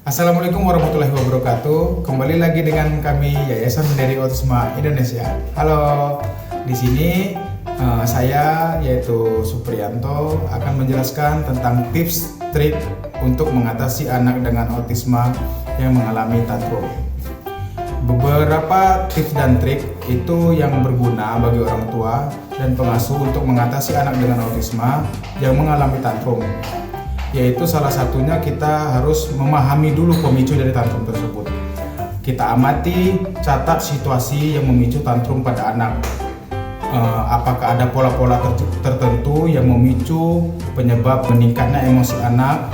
Assalamualaikum warahmatullahi wabarakatuh. Kembali lagi dengan kami Yayasan Pendiri Autisme Indonesia. Halo, di sini saya yaitu Supriyanto akan menjelaskan tentang tips trik untuk mengatasi anak dengan autisme yang mengalami tantrum. Beberapa tips dan trik itu yang berguna bagi orang tua dan pengasuh untuk mengatasi anak dengan autisme yang mengalami tantrum. Yaitu salah satunya kita harus memahami dulu pemicu dari tantrum tersebut. Kita amati, catat situasi yang memicu tantrum pada anak. Apakah ada pola-pola tertentu yang memicu penyebab meningkatnya emosi anak,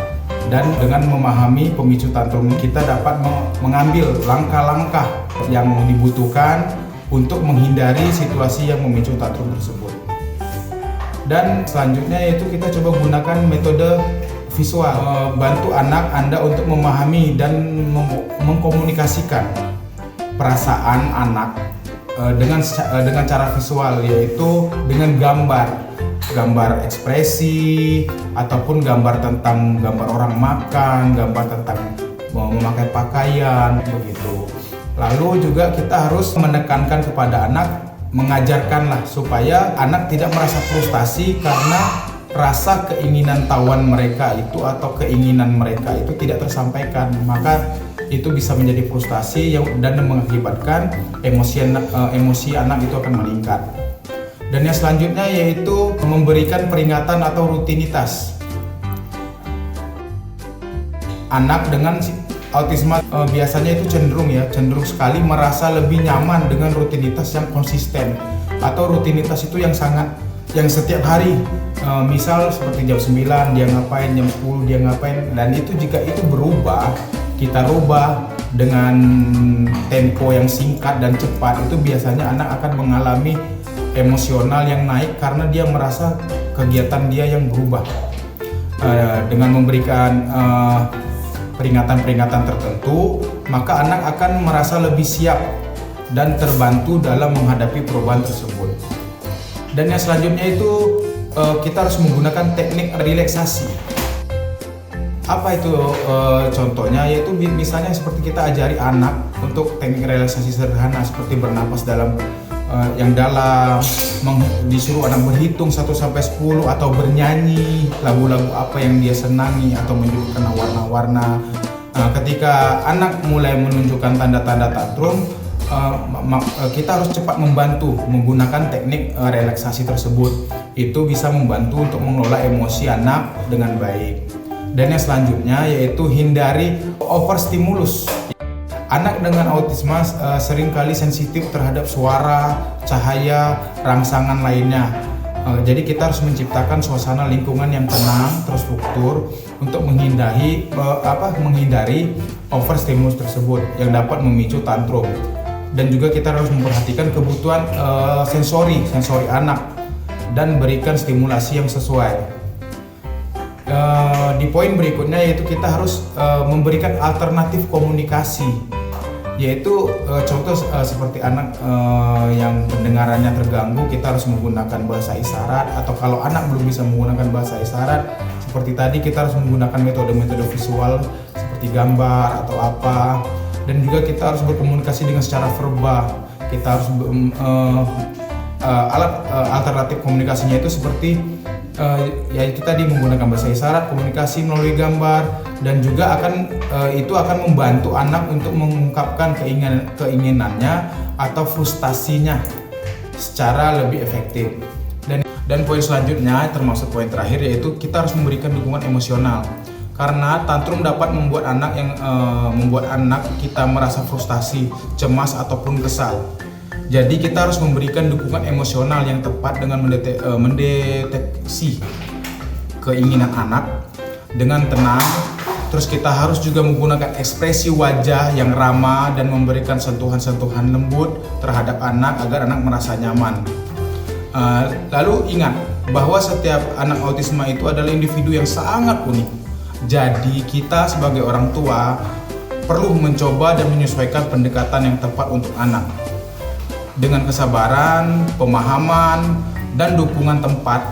dan dengan memahami pemicu tantrum kita dapat mengambil langkah-langkah yang dibutuhkan untuk menghindari situasi yang memicu tantrum tersebut. Dan selanjutnya yaitu kita coba gunakan metode visual, bantu anak Anda untuk memahami dan mengkomunikasikan perasaan anak dengan cara visual, yaitu dengan gambar ekspresi ataupun gambar orang makan, gambar tentang memakai pakaian begitu. Lalu juga kita harus menekankan kepada anak, mengajarkanlah supaya anak tidak merasa frustasi karena rasa keinginan tahuan mereka itu atau keinginan mereka itu tidak tersampaikan, maka itu bisa menjadi frustasi dan mengakibatkan emosi anak itu akan meningkat. Dan yang selanjutnya yaitu memberikan peringatan atau rutinitas. Anak dengan autisme biasanya itu cenderung sekali merasa lebih nyaman dengan rutinitas yang konsisten atau rutinitas itu yang setiap hari. Misal seperti jam 9 dia ngapain, jam 10 dia ngapain, dan itu jika itu berubah, kita rubah dengan tempo yang singkat dan cepat, itu biasanya anak akan mengalami emosional yang naik karena dia merasa kegiatan dia yang berubah. Dengan memberikan peringatan-peringatan tertentu, maka anak akan merasa lebih siap dan terbantu dalam menghadapi perubahan tersebut. Dan yang selanjutnya itu kita harus menggunakan teknik relaksasi. Apa itu contohnya? Yaitu misalnya seperti kita ajari anak untuk teknik relaksasi sederhana seperti bernapas yang dalam, disuruh anak berhitung 1-10 atau bernyanyi lagu-lagu apa yang dia senangi atau menunjukkan warna-warna. Ketika anak mulai menunjukkan tanda-tanda tantrum, kita harus cepat membantu menggunakan teknik relaksasi tersebut. Itu bisa membantu untuk mengelola emosi anak dengan baik. Dan yang selanjutnya yaitu hindari overstimulus. Anak dengan autisme seringkali sensitif terhadap suara, cahaya, rangsangan lainnya. Jadi kita harus menciptakan suasana lingkungan yang tenang, terstruktur untuk menghindari overstimulus tersebut yang dapat memicu tantrum. Dan juga kita harus memperhatikan kebutuhan sensori anak dan berikan stimulasi yang sesuai. Di poin berikutnya yaitu kita harus memberikan alternatif komunikasi, yaitu contoh seperti anak yang pendengarannya terganggu, kita harus menggunakan bahasa isyarat, atau kalau anak belum bisa menggunakan bahasa isyarat seperti tadi, kita harus menggunakan metode-metode visual seperti gambar atau apa. Dan juga kita harus berkomunikasi dengan secara verbal. Kita harus alternatif komunikasinya itu seperti yaitu tadi menggunakan bahasa isyarat, komunikasi melalui gambar, dan juga itu akan membantu anak untuk mengungkapkan keinginannya atau frustasinya secara lebih efektif. Dan poin selanjutnya termasuk poin terakhir yaitu kita harus memberikan dukungan emosional. Karena tantrum dapat membuat anak kita merasa frustasi, cemas ataupun kesal. Jadi kita harus memberikan dukungan emosional yang tepat dengan mendeteksi keinginan anak dengan tenang. Terus kita harus juga menggunakan ekspresi wajah yang ramah dan memberikan sentuhan-sentuhan lembut terhadap anak agar anak merasa nyaman. Lalu ingat bahwa setiap anak autisme itu adalah individu yang sangat unik. Jadi kita sebagai orang tua perlu mencoba dan menyesuaikan pendekatan yang tepat untuk anak. Dengan kesabaran, pemahaman, dan dukungan tempat,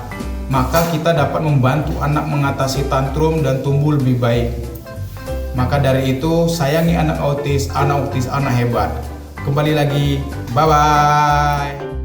maka kita dapat membantu anak mengatasi tantrum dan tumbuh lebih baik. Maka dari itu sayangi anak autis, anak hebat. Kembali lagi, bye-bye.